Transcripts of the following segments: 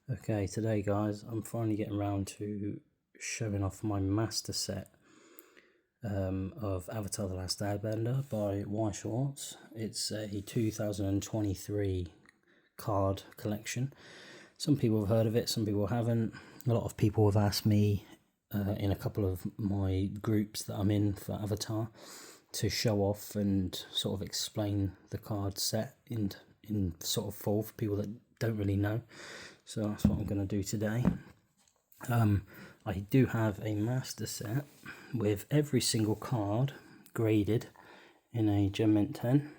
Okay, today guys, I'm finally getting around to showing off my master set of Avatar: The Last Airbender by Weiss Schwarz. It's a 2023 card collection. Some people have heard of it, some people haven't. A lot of people have asked me in a couple of my groups that I'm in for Avatar to show off and sort of explain the card set in sort of full for people that don't really know. So that's what I'm going to do today. I do have a master set with every single card graded in a Gem Mint 10.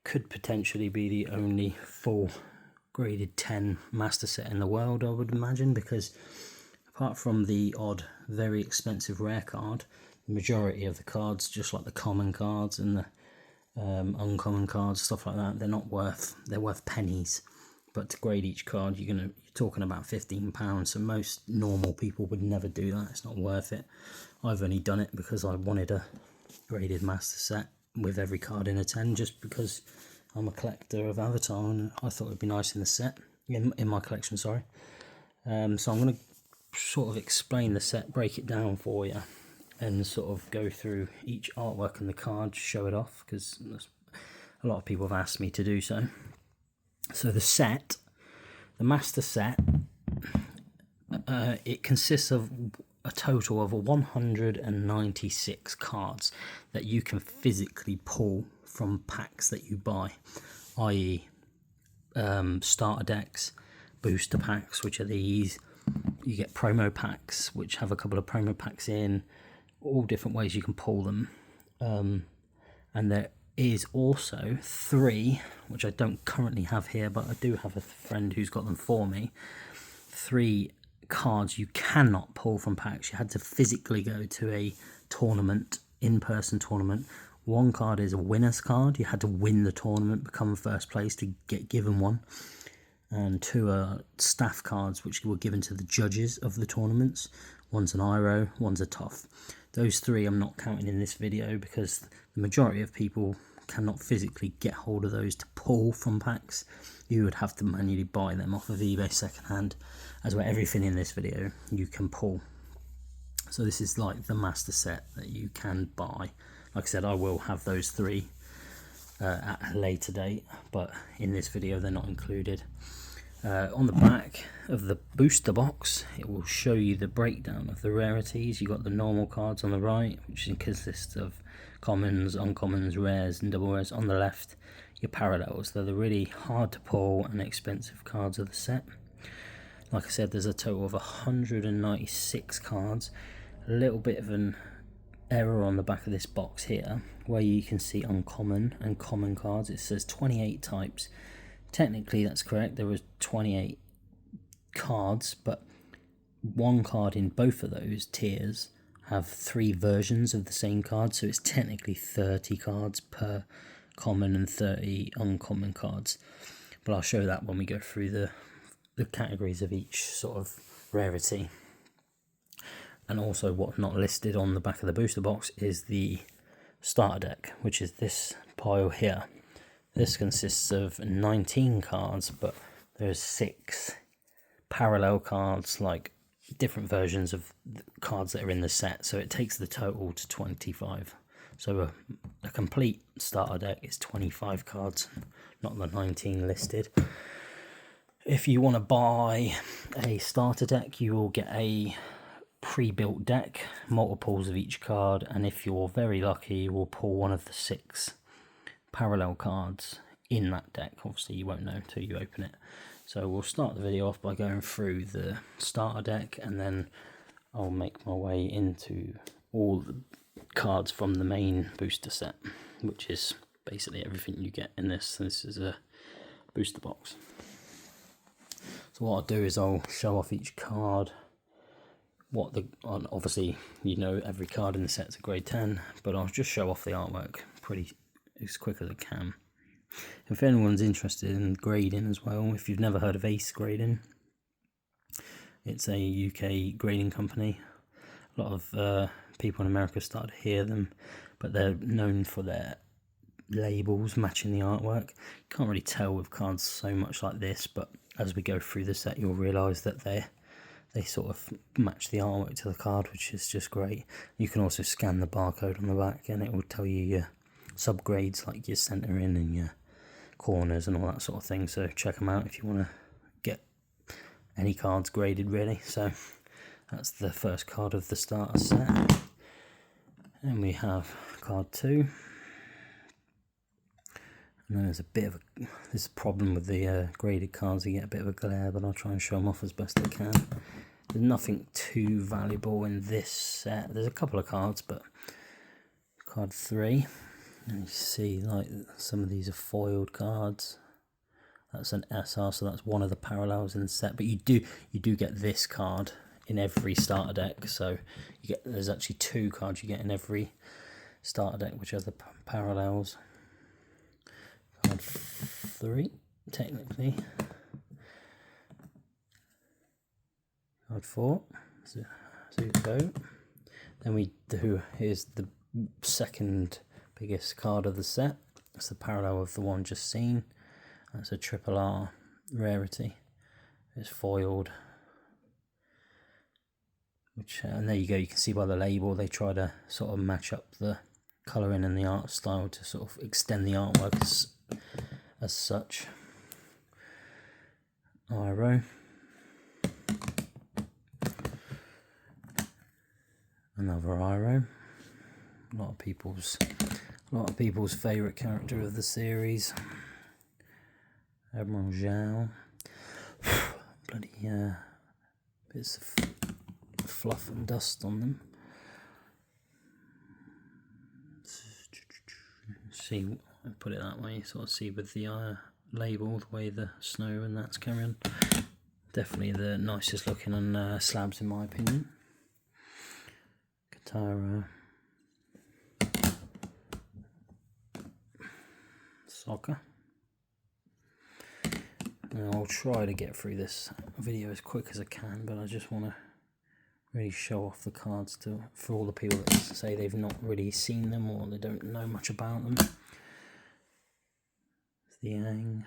Could potentially be the only full graded 10 master set in the world, I would imagine, because apart from the odd very expensive rare card, the majority of the cards, just like the common cards and the uncommon cards, stuff like that, they're worth pennies. But to grade each card, you're talking about £15. So most normal people would never do that. It's not worth it. I've only done it because I wanted a graded master set with every card in a 10, just because I'm a collector of Avatar and I thought it'd be nice in the set, in my collection, sorry. So I'm going to sort of explain the set, break it down for you, and sort of go through each artwork and the card, show it off, because a lot of people have asked me to do so. So the master set, it consists of a total of 196 cards that you can physically pull from packs that you buy, i.e. Starter decks, booster packs, which are these. You get promo packs, which have a couple of promo packs in, all different ways you can pull them. And there is also 3, which I don't currently have here, but I do have a friend who's got them for me. 3 cards you cannot pull from packs. You had to physically go to a tournament, in-person tournament. 1 card is a winner's card. You had to win the tournament, become first place to get given one. And 2 are staff cards, which were given to the judges of the tournaments. One's an Iro, one's a Tough. Those 3 I'm not counting in this video because the majority of people cannot physically get hold of those to pull from packs. You would have to manually buy them off of eBay secondhand, as well everything in this video you can pull. So this is like the master set that you can buy. Like I said, I will have those 3 at a later date, but in this video they're not included. On the back of the booster box, it will show you the breakdown of the rarities. You've got the normal cards on the right, which consists of commons, uncommons, rares and double rares. On the left, your parallels. They're the really hard to pull and expensive cards of the set. Like I said, there's a total of 196 cards. A little bit of an error on the back of this box here, where you can see uncommon and common cards. It says 28 types. Technically that's correct, there was 28 cards, but 1 card in both of those tiers have 3 versions of the same card, so it's technically 30 cards per common and 30 uncommon cards. But I'll show that when we go through the categories of each sort of rarity. And also what's not listed on the back of the booster box is the starter deck, which is this pile here. This consists of 19 cards, but there's 6 parallel cards, like different versions of the cards that are in the set, so it takes the total to 25. So a complete starter deck is 25 cards, not the 19 listed. If you want to buy a starter deck, you will get a pre-built deck, multiples of each card, and if you're very lucky, you will pull one of the 6 parallel cards in that deck. Obviously you won't know until you open it. So we'll start the video off by going through the starter deck, and then I'll make my way into all the cards from the main booster set, which is basically everything you get in this. This is a booster box. So what I'll do is I'll show off each card. Obviously you know every card in the set's a grade 10, but I'll just show off the artwork pretty as quick as I can. If anyone's interested in grading as well, if you've never heard of Ace Grading, it's a UK grading company. A lot of people in America start to hear them, but they're known for their labels matching the artwork. You can't really tell with cards so much like this, but as we go through the set, you'll realise that they sort of match the artwork to the card, which is just great. You can also scan the barcode on the back and it will tell you your subgrades, like your centering and your corners and all that sort of thing. So check them out if you want to get any cards graded, really. So that's the first card of the starter set. And we have card 2. And there's a problem with the graded cards. You get a bit of a glare, but I'll try and show them off as best I can. There's nothing too valuable in this set. There's a couple of cards, but card 3, and you see like some of these are foiled cards. That's an SR, so that's one of the parallels in the set. But you do get this card in every starter deck. So there's actually 2 cards you get in every starter deck, which are the parallels. Card 3, technically. Card 4, Zuko. Then here's the second biggest card of the set. It's the parallel of the one just seen. That's a triple R rarity. It's foiled. And there you go, you can see by the label they try to sort of match up the colouring and the art style to sort of extend the artwork as such. Iro. Another Iro. A lot of people's favourite character of the series. Admiral Zhao. Bloody bits of fluff and dust on them. See, put it that way, sort of see with the label, the way the snow and that's carrying. Definitely the nicest looking on slabs in my opinion. Katara. Sokka. Now I'll try to get through this video as quick as I can, but I just want to really show off the cards for all the people that say they've not really seen them or they don't know much about them. The Yang.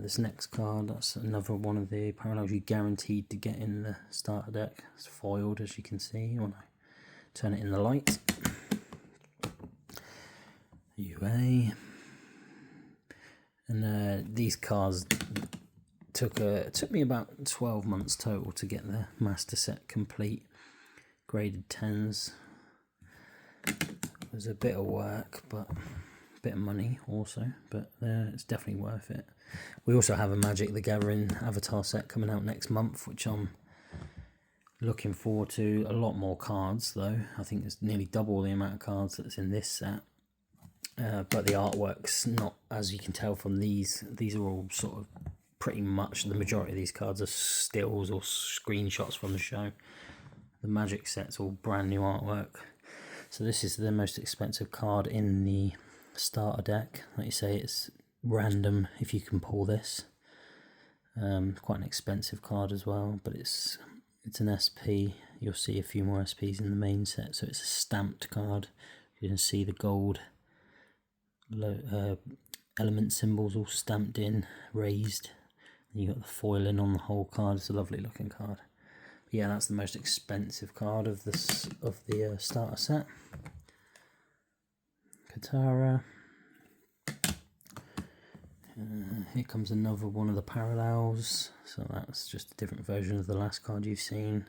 This next card, that's another one of the parallels you guaranteed to get in the starter deck. It's foiled, as you can see when I turn it in the light. UA. And these cards took me about 12 months total to get the master set complete. Graded 10s. It was a bit of work, but a bit of money also, but it's definitely worth it. We also have a Magic the Gathering Avatar set coming out next month, which I'm looking forward to. A lot more cards though. I think it's nearly double the amount of cards that's in this set. But the artwork's not, as you can tell from these are all sort of pretty much, the majority of these cards are stills or screenshots from the show. The Magic set's all brand new artwork. So this is the most expensive card in the starter deck. Like you say, it's random if you can pull this. Quite an expensive card as well, but it's an SP. You'll see a few more SPs in the main set. So it's a stamped card. You can see the gold element symbols all stamped in, raised. And you got the foiling on the whole card. It's a lovely looking card. But yeah, that's the most expensive card of the starter set. Katara. Here comes another one of the parallels. So that's just a different version of the last card you've seen.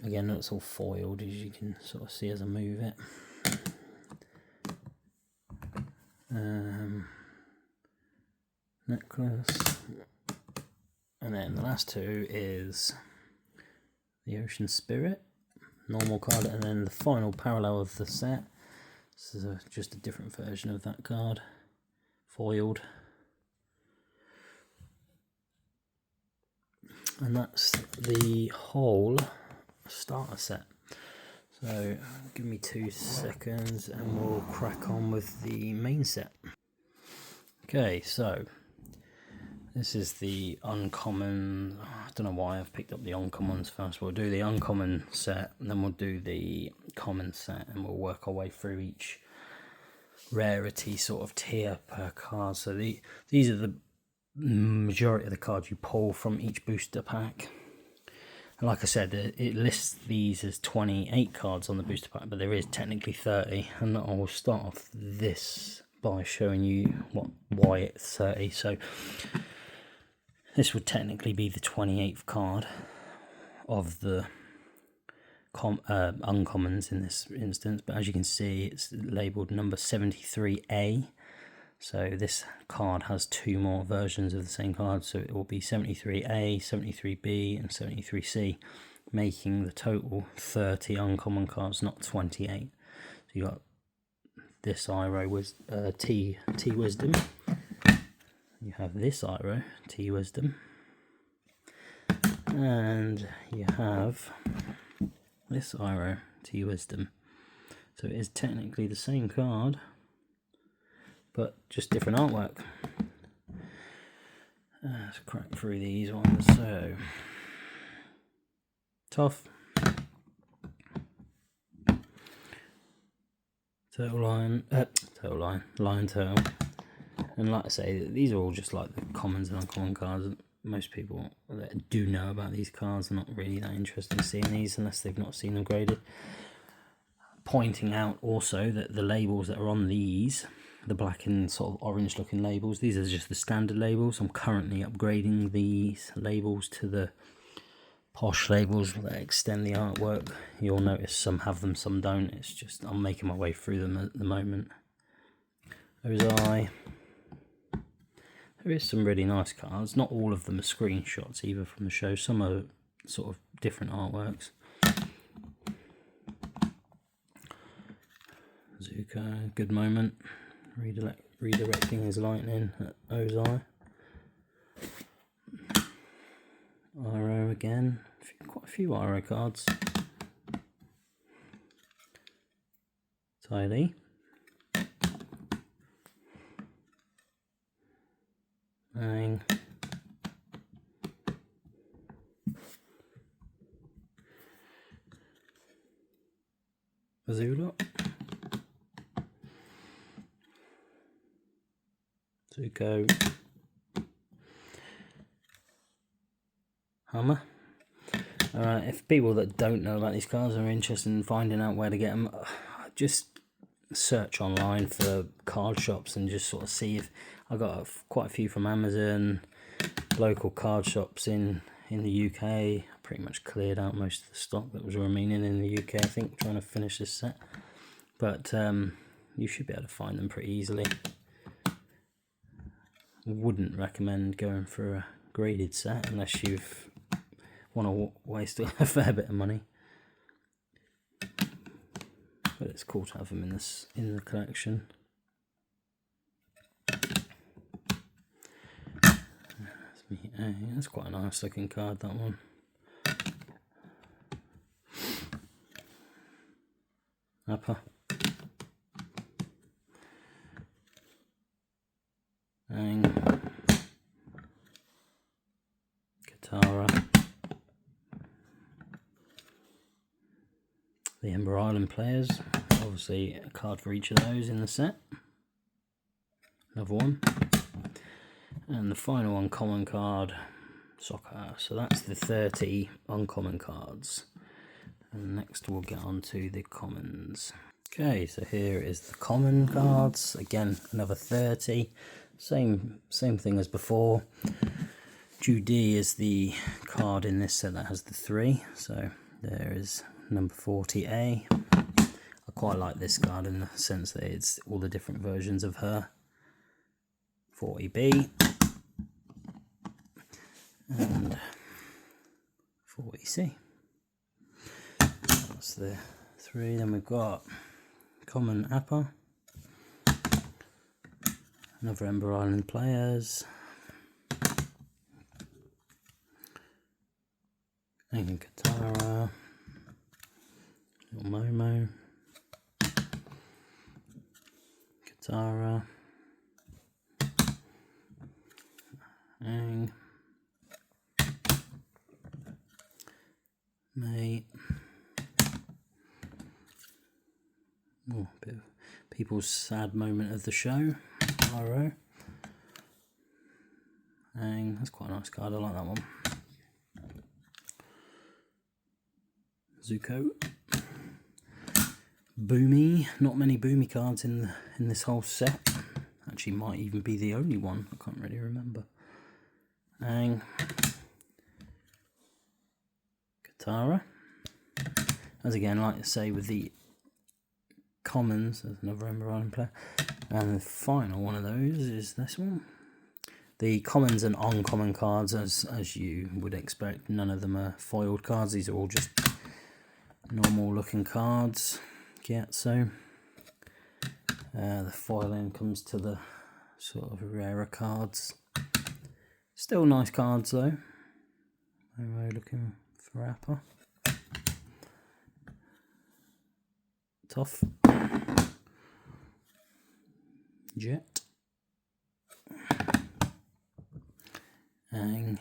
Again, that's all foiled, as you can sort of see as I move it. Necklace. And then the last two is the Ocean Spirit, normal card, and then the final parallel of the set. This is just a different version of that card, foiled. And that's the whole starter set. So give me 2 seconds and we'll crack on with the main set. Okay, so this is the uncommon. I don't know why I've picked up the uncommons first. We'll do the uncommon set and then we'll do the common set and we'll work our way through each rarity sort of tier per card. So these are the majority of the cards you pull from each booster pack. And like I said, it lists these as 28 cards on the booster pack, but there is technically 30. And I will start off this by showing you why it's 30. So this would technically be the 28th card of the uncommons in this instance, but as you can see, it's labelled number 73A. So this card has two more versions of the same card, so it will be 73A, 73B and 73C, making the total 30 uncommon cards, not 28. So you got this Iro T Wisdom, you have this Iro T Wisdom, and you have this Iro T Wisdom. So it is technically the same card, but just different artwork. Let's crack through these ones. So tough, lion turtle, and like I say, these are all just like the commons and uncommon cards. Most people that do know about these cards are not really that interested in seeing these unless they've not seen them graded. Pointing out also that the labels that are on these, the black and sort of orange looking labels, these are just the standard labels. I'm currently upgrading these labels to the posh labels that extend the artwork. You'll notice some have them, some don't. It's just I'm making my way through them at the moment. Ozai. There is some really nice cards. Not all of them are screenshots either from the show. Some are sort of different artworks. Zuko, good moment. Redirecting his lightning at Ozai. Iro again. Quite a few Iro cards. Tidy. Bang. Azula. Zuko. Hammer. If people that don't know about these cards are interested in finding out where to get them, just search online for card shops and just sort of see if I got quite a few from Amazon, local card shops in the UK. I pretty much cleared out most of the stock that was remaining in the UK, I think, trying to finish this set. But you should be able to find them pretty easily. Wouldn't recommend going for a graded set unless you want to waste a fair bit of money. But it's cool to have them in the collection. That's quite a nice looking card, that one. Upper. Ang. Katara. The Ember Island players. Obviously a card for each of those in the set. Another one. And the final uncommon card, Soccer. So that's the 30 uncommon cards. And next we'll get on to the commons. Okay, so here is the common cards. Again, another 30. Same thing as before. Judy is the card in this set that has the 3. So there is number 40A. I quite like this card in the sense that it's all the different versions of her. 40B. And 40C. That's the 3. Then we've got common Appa, another Ember Island players, and Katara, little Momo, Katara, Ang, May. Oh, bit people's sad moment of the show, Pyro. And that's quite a nice card, I like that one. Zuko. Boomy, not many Boomy cards in this whole set. Actually might even be the only one, I can't really remember. And Katara. As again, like I say, with the commons, there's another Emerald Island player. And the final one of those is this one. The commons and uncommon cards, as you would expect, none of them are foiled cards. These are all just normal looking cards. So the foiling comes to the sort of rarer cards. Still nice cards though. Anyway, looking for Appa. Tough. Jet. Aang.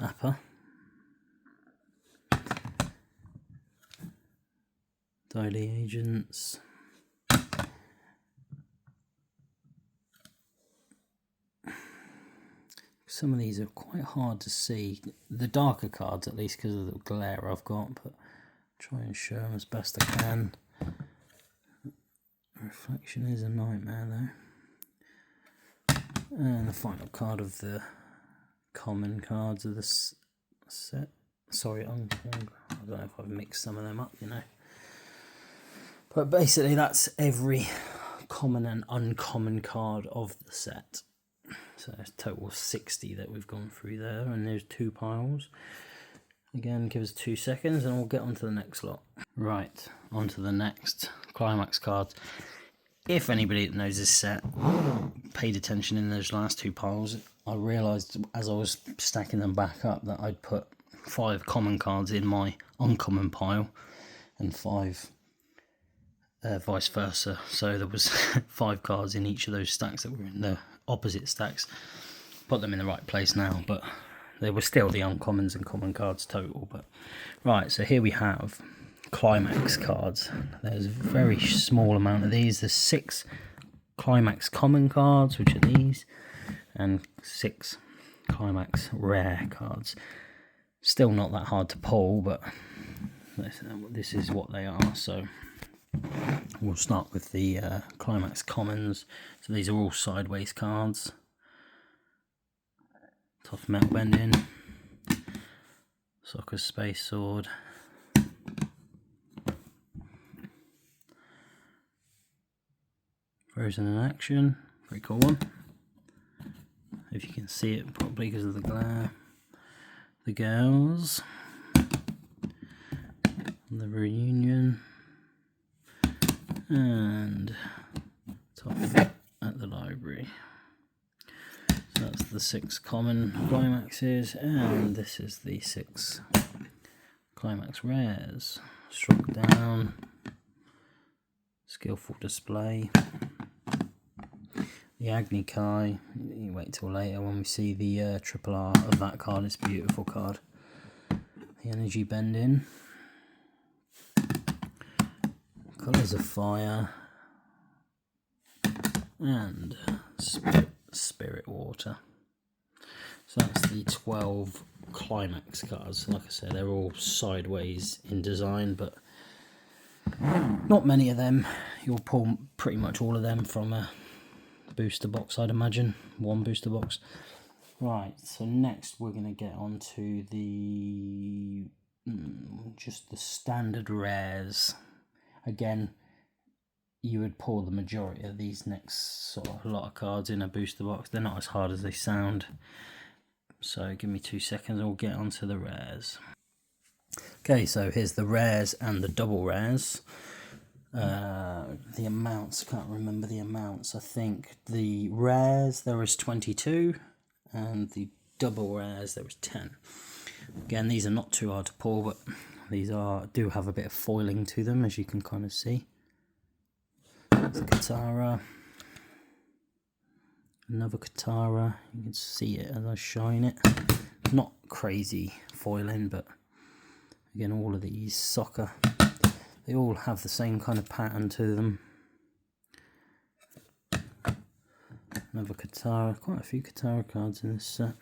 Appa. Daily Agents. Some of these are quite hard to see. The darker cards, at least, because of the glare I've got, but try and show them as best I can. Reflection is a nightmare, though. And the final card of the common cards of this set. Sorry, I don't know if I've mixed some of them up, you know. But basically, that's every common and uncommon card of the set. So it's total 60 that we've gone through there, and there's 2 piles. Again, give us 2 seconds and we'll get on to the next lot. Right, on to the next climax cards. If anybody that knows this set paid attention in those last 2 piles, I realised as I was stacking them back up that I'd put 5 common cards in my uncommon pile and 5 vice versa. So there was 5 cards in each of those stacks that were in the opposite stacks. Put them in the right place now, but they were still the uncommons and common cards total. But right, so here we have climax cards. There's a very small amount of these. There's 6 climax common cards, which are these, and 6 climax rare cards. Still not that hard to pull, but this is what they are. So we'll start with the climax commons. So these are all sideways cards. Tough Metal Bending, Sokka's Space Sword, Frozen in Action, pretty cool one. If you can see it properly because of the glare. The Girls, the Reunion, and Tough at the Library. So that's the 6 common climaxes, and this is the 6 climax rares. Struck Down, Skillful Display, the Agni Kai. You wait till later when we see the triple R of that card. It's a beautiful card. The Energy Bending, Colours of Fire, and Spirit Water. So that's the 12 climax cards. Like I said, they're all sideways in design, but not many of them. You'll pull pretty much all of them from a booster box, I'd imagine. 1 booster box. Right, so next we're going to get on to the just the standard rares. Again, you would pull the majority of these next sort of lot of cards in a booster box. They're not as hard as they sound. So give me 2 seconds and we'll get onto the rares. Okay, so here's the rares and the double rares. The amounts, can't remember the amounts. I think the rares there was 22 and the double rares there was 10. Again, these are not too hard to pull, but these do have a bit of foiling to them, as you can kind of see. That's Katara. Another Katara. You can see it as I shine it. Not crazy foiling, but again, all of these Sokka. They all have the same kind of pattern to them. Another Katara, quite a few Katara cards in this set.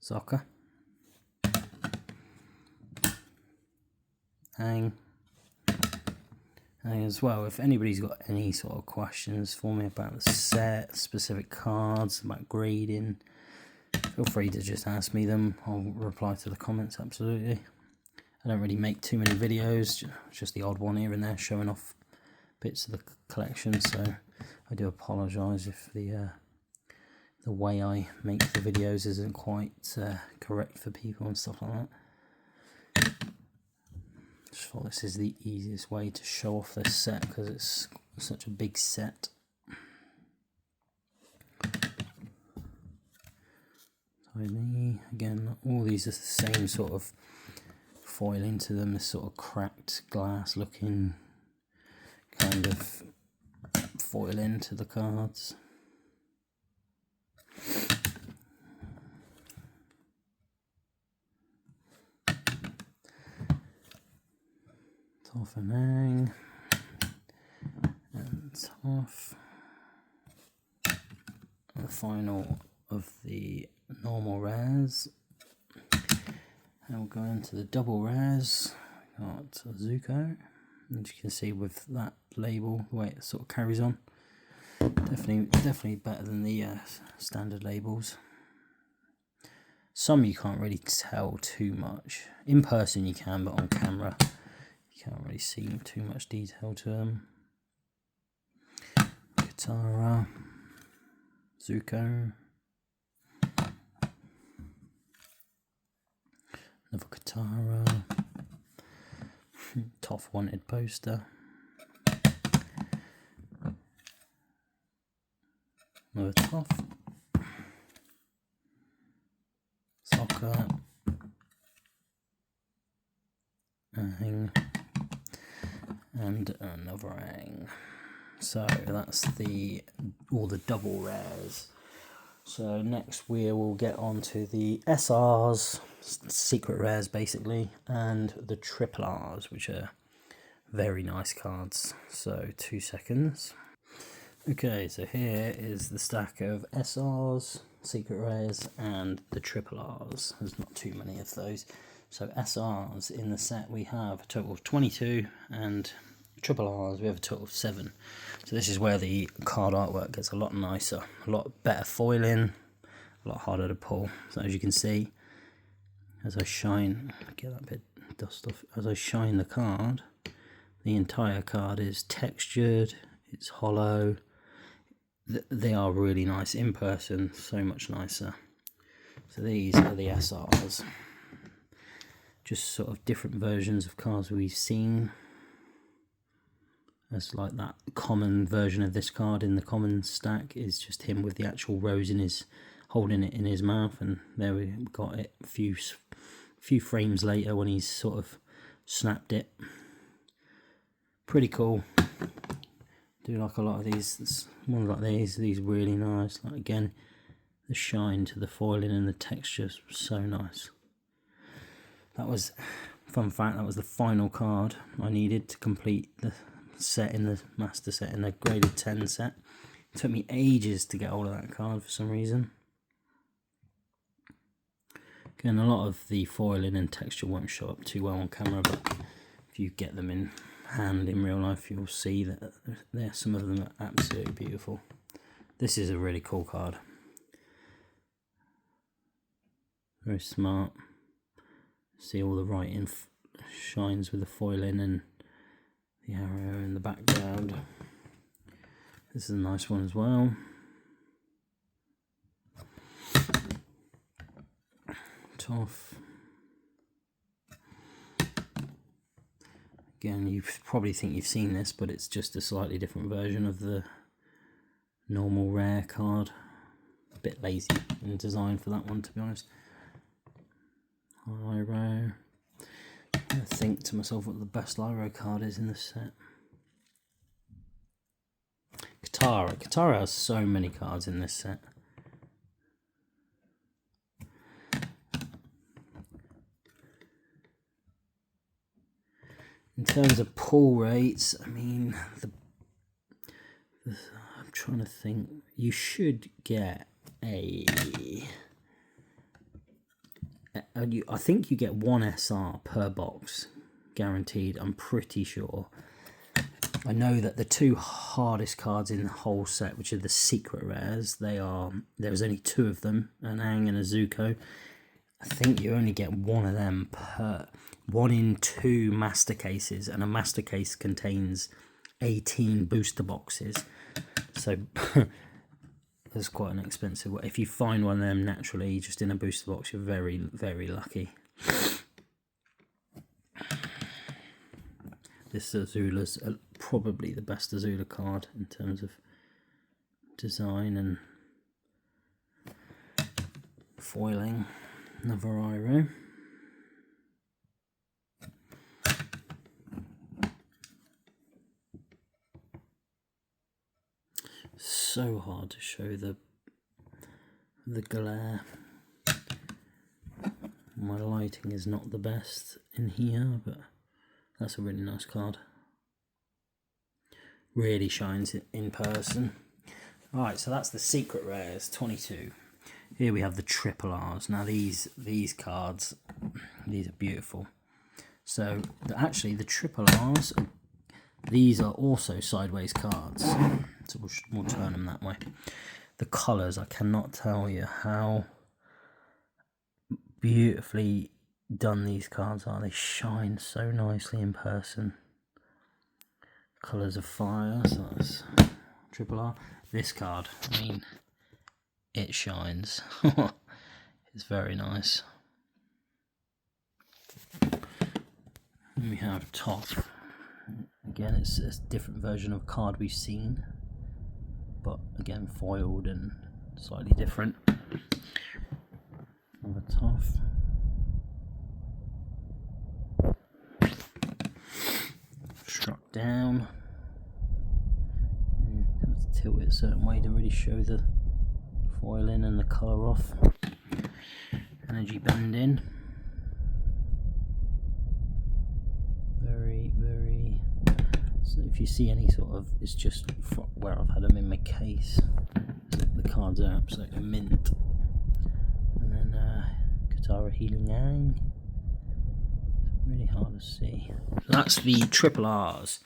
Sokka. Aang as well. If anybody's got any sort of questions for me about the set, specific cards, about grading, feel free to just ask me them. I'll reply to the comments, absolutely. I don't really make too many videos, just the odd one here and there showing off bits of the collection, so I do apologise if the way I make the videos isn't quite correct for people and stuff like that. Just thought this is the easiest way to show off this set because it's such a big set. Tiny, again, all these are the same sort of foil into them, this sort of cracked glass looking kind of foil into the cards. Toph and Aang, and Toph. And the final of the normal rares. And we'll go into the double rares. We got Zuko, and you can see with that label, the way it sort of carries on, definitely better than the standard labels. Some you can't really tell too much. In person you can, but on camera you can't really see too much detail to them. Katara, Zuko, another Katara, Toph wanted poster, another Toph, Sokka, Aang, and another Aang. So that's all the double rares. So next we will get on to the SRs, secret rares basically, and the triple Rs, which are very nice cards. So 2 seconds. Okay, so here is the stack of SRs, secret rares, and the triple Rs. There's not too many of those. So SRs in the set we have a total of 22, and triple Rs we have a total of 7. So this is where the card artwork gets a lot nicer, a lot better foiling, a lot harder to pull. So as you can see, as I shine, get that bit of dust off, as I shine the card, the entire card is textured, it's hollow. They are really nice in person, so much nicer. So these are the SRs, just sort of different versions of cards we've seen. As like that common version of this card in the common stack is just him with the actual rose in his, holding it in his mouth, and there we got it a few frames later when he's sort of snapped it. Pretty cool. Do like a lot of these. Ones like these really nice. Like again, the shine to the foiling and the texture's so nice. That was, fun fact, that was the final card I needed to complete the set in the master set, in the graded 10 set. It took me ages to get hold of that card for some reason. Again, a lot of the foiling and texture won't show up too well on camera, but if you get them in hand in real life, you'll see that some of them are absolutely beautiful. This is a really cool card. Very smart. See all the writing shines with the foiling and the arrow in the background. This is a nice one as well. Toph. Again, you probably think you've seen this, but it's just a slightly different version of the normal rare card. A bit lazy in design for that one, to be honest. Lyro. I think to myself what the best Lyro card is in this set. Katara. Katara has so many cards in this set. In terms of pull rates, I mean, I'm trying to think. You should get I think you get 1 SR per box, guaranteed. I'm pretty sure. I know that the 2 hardest cards in the whole set, which are the secret rares, there's only 2 of them, an Ang and a Zuko. I think you only get 1 of them per 1 in 2 master cases, and a master case contains 18 booster boxes. So that's quite an expensive one. If you find one of them naturally just in a booster box, you're very, very lucky. This Azula's probably the best Azula card in terms of design and foiling. Another Iroh. So hard to show the glare. My lighting is not the best in here, but that's a really nice card. Really shines in person. Alright, so that's the secret rares, 22. Here we have the triple R's. Now these cards, these are beautiful. So actually the triple R's, these are also sideways cards. So we'll turn them that way. The colours, I cannot tell you how beautifully done these cards are. They shine so nicely in person. Colours of Fire, so that's triple R. This card, I mean, it shines. It's very nice. And we have Toph. Again, it's a different version of card we've seen, but again foiled and slightly different. Another Toph. Struck down. Have to tilt it a certain way to really show the foiling and the colour off. Energy bending. Very, very. So if you see any sort of, it's just where I've had them in my case. So the cards are absolutely mint. And then Katara Healing Ang. Really hard to see. That's the triple R's.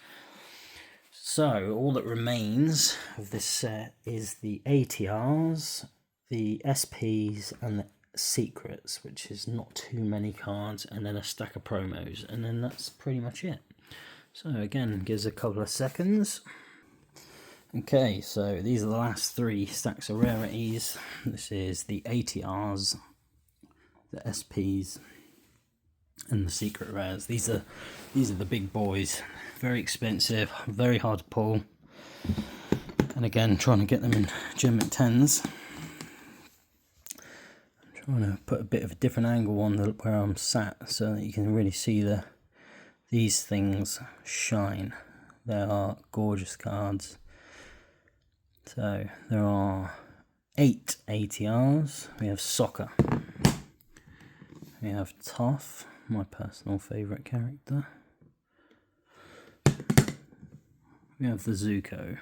So all that remains of this set is the ATRs, the SPs, and the secrets, which is not too many cards, and then a stack of promos, and then that's pretty much it. So again, gives a couple of seconds. Okay, so these are the last 3 stacks of rarities. This is the ATRs, the SPs, and the secret rares. These are the big boys. Very expensive, very hard to pull, and again trying to get them in Gem Mint 10s. I'm trying to put a bit of a different angle on where I'm sat so that you can really see these things shine. They are gorgeous cards. So there are 8 ATRs. We have Sokka. We have Toph, my personal favourite character. We have the Zuko.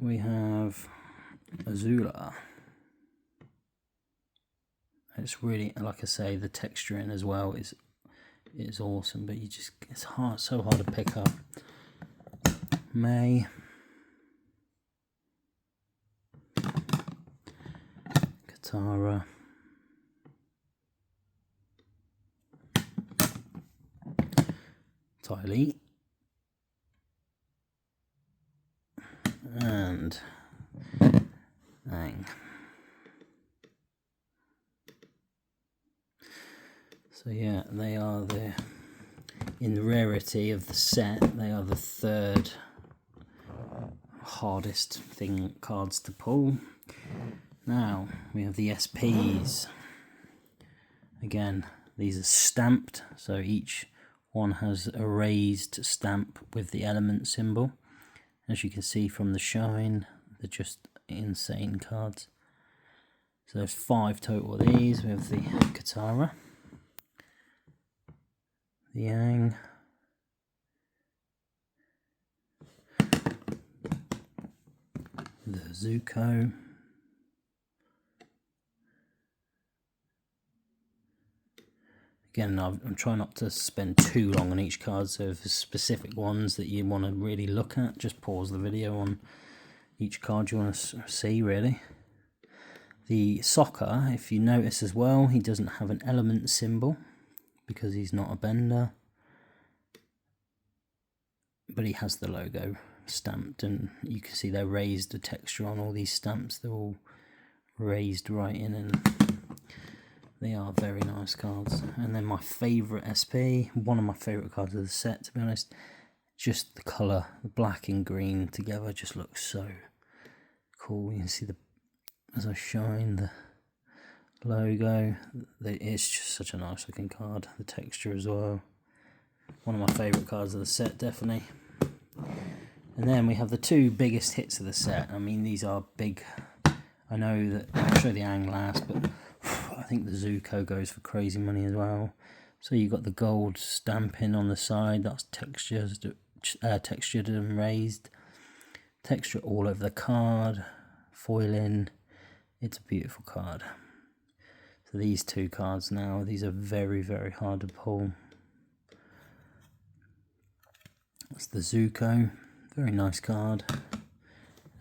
We have Azula. It's really, like I say, the texturing as well is awesome, but it's so hard to pick up. May. Katara. Ty Lee. And Aang. So yeah, they are in the rarity of the set, they are the 3rd hardest cards to pull. Now we have the SPs. Again, these are stamped, so each one has a raised stamp with the element symbol. As you can see from the shine, they're just insane cards. So there's 5 total of these. We have the Katara. the Yang, the Zuko, again I'm trying not to spend too long on each card, so if there's specific ones that you want to really look at, just pause the video on each card you want to see really. The Soccer, if you notice as well, he doesn't have an element symbol because he's not a bender, but he has the logo stamped, and you can see they're raised, the texture on all these stamps, they're all raised right in, and they are very nice cards. And then my favourite SP, one of my favourite cards of the set, to be honest, just the colour, the black and green together just looks so cool. You can see the, as I shine, the logo, it's just such a nice looking card, the texture as well. One of my favourite cards of the set, definitely. And then we have the two biggest hits of the set. I mean, these are big. I know that I'll show the Ang last, but I think the Zuko goes for crazy money as well. So you've got the gold stamping on the side, that's textured and raised. Texture all over the card, foiling. It's a beautiful card. So these two cards now, these are very, very hard to pull. That's the Zuko, very nice card.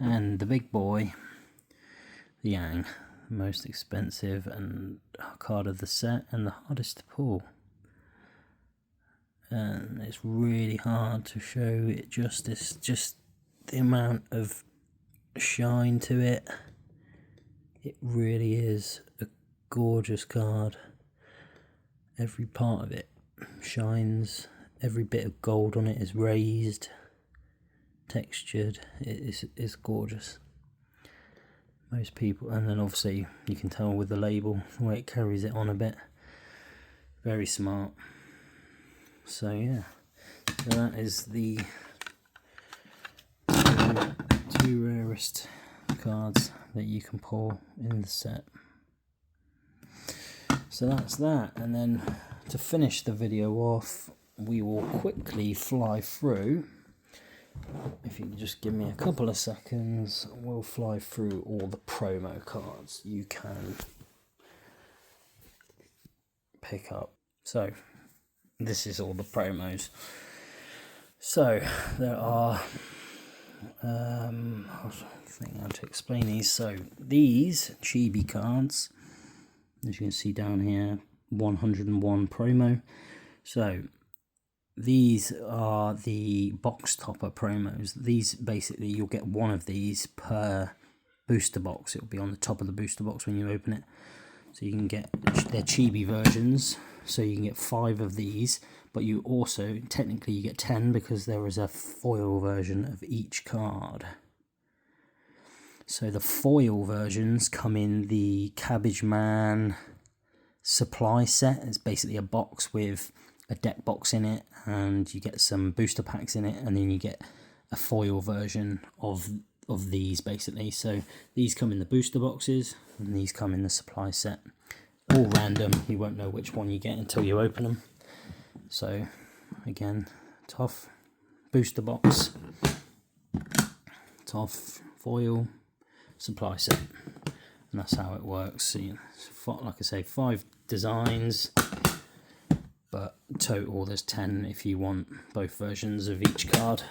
And the big boy, the Yang, the most expensive and card of the set and the hardest to pull. And it's really hard to show it justice, just the amount of shine to it. It really is a gorgeous card. Every part of it shines, every bit of gold on it is raised, textured. It is gorgeous. Most people, and then obviously you can tell with the label, the way it carries it on a bit. Very smart. So yeah, so that is the two rarest cards that you can pull in the set. So that's that, and then to finish the video off, we will quickly fly through. If you can just give me a couple of seconds, we'll fly through all the promo cards you can pick up. So this is all the promos. So there are I think how to explain these. So these chibi cards, as you can see down here, 101 promo. So these are the box topper promos. These basically, you'll get one of these per booster box. It'll be on the top of the booster box when you open it. So you can get their chibi versions. So you can get 5 of these, but you also, technically you get 10 because there is a foil version of each card. So the foil versions come in the Cabbage Man supply set. It's basically a box with a deck box in it, and you get some booster packs in it, and then you get a foil version of these basically. So these come in the booster boxes, and these come in the supply set. All random, you won't know which one you get until you open them. So again, tough booster box, tough foil, supply set, and that's how it works. So like I say, 5 designs, but total there's 10 if you want both versions of each card.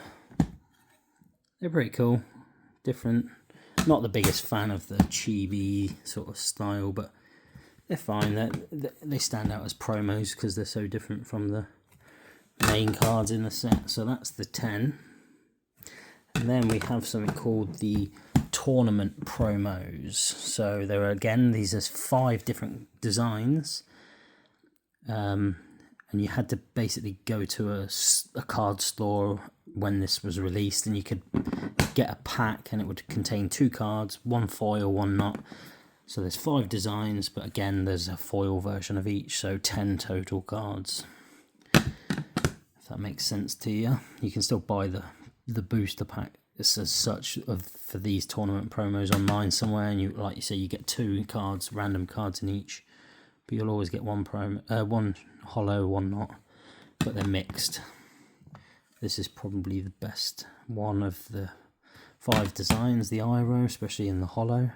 They're pretty cool, different. Not the biggest fan of the chibi sort of style, but they're fine. They stand out as promos because they're so different from the main cards in the set. So that's the 10. And then we have something called the tournament promos. So there are, again, these are 5 different designs. And you had to basically go to a card store when this was released, and you could get a pack, and it would contain 2 cards, 1 foil, 1 not. So there's 5 designs, but again, there's a foil version of each, so 10 total cards. If that makes sense to you. You can still buy the booster pack as such for these tournament promos online somewhere, and you, like you say, you get 2 cards, random cards in each, but you'll always get 1 holo, 1 not. but they're mixed. This is probably the best one of the 5 designs, the Iro, especially in the hollow.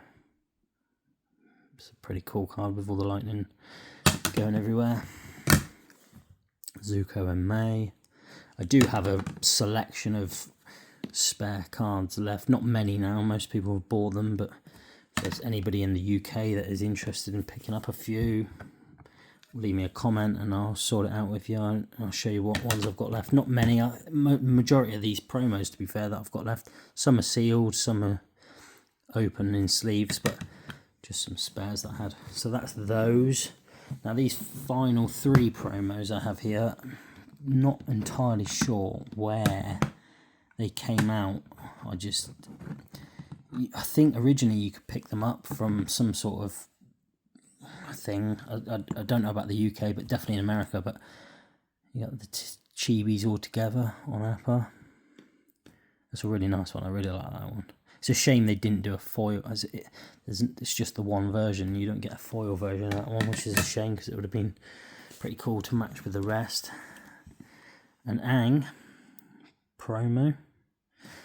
It's a pretty cool card with all the lightning going everywhere. Zuko and May. I do have a selection of spare cards left, not many now, most people have bought them, but if there's anybody in the UK that is interested in picking up a few, leave me a comment and I'll sort it out with you. I'll show you what ones I've got left. Not many. Majority of these promos, to be fair, that I've got left, some are sealed, some are open in sleeves, but just some spares that I had. So that's those. Now these final 3 promos I have here, not entirely sure where they came out. I think originally you could pick them up from some sort of thing. I don't know about the UK, but definitely in America. But you got the chibis all together on Appa. That's a really nice one. I really like that one. It's a shame they didn't do a foil. It's just the one version. You don't get a foil version of that one, which is a shame because it would have been pretty cool to match with the rest. An Aang promo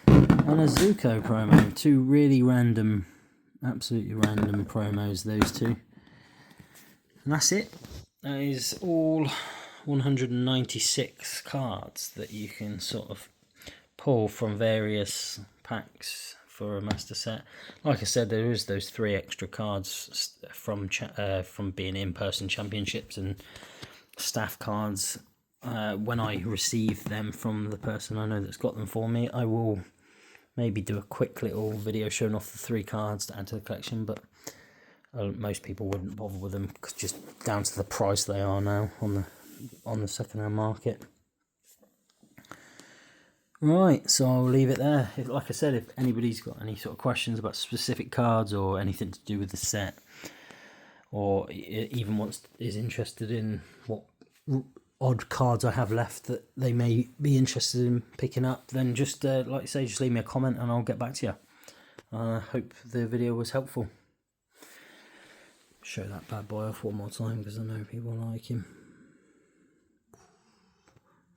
and a Zuko promo. 2 really random, absolutely random promos, those 2. And that's it. That is all 196 cards that you can sort of pull from various packs for a master set. Like I said, there is those 3 extra cards from being in-person championships and staff cards. When I receive them from the person I know that's got them for me, I will maybe do a quick little video showing off the 3 cards to add to the collection, but most people wouldn't bother with them just down to the price they are now on the second-hand market. Right, so I'll leave it there. Like I said, if anybody's got any sort of questions about specific cards or anything to do with the set, or even is interested in what odd cards I have left that they may be interested in picking up, then just like I say, just leave me a comment and I'll get back to you. I hope the video was helpful. Show that bad boy off one more time because I know people like him.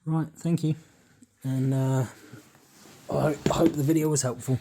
Right, thank you. And I hope the video was helpful.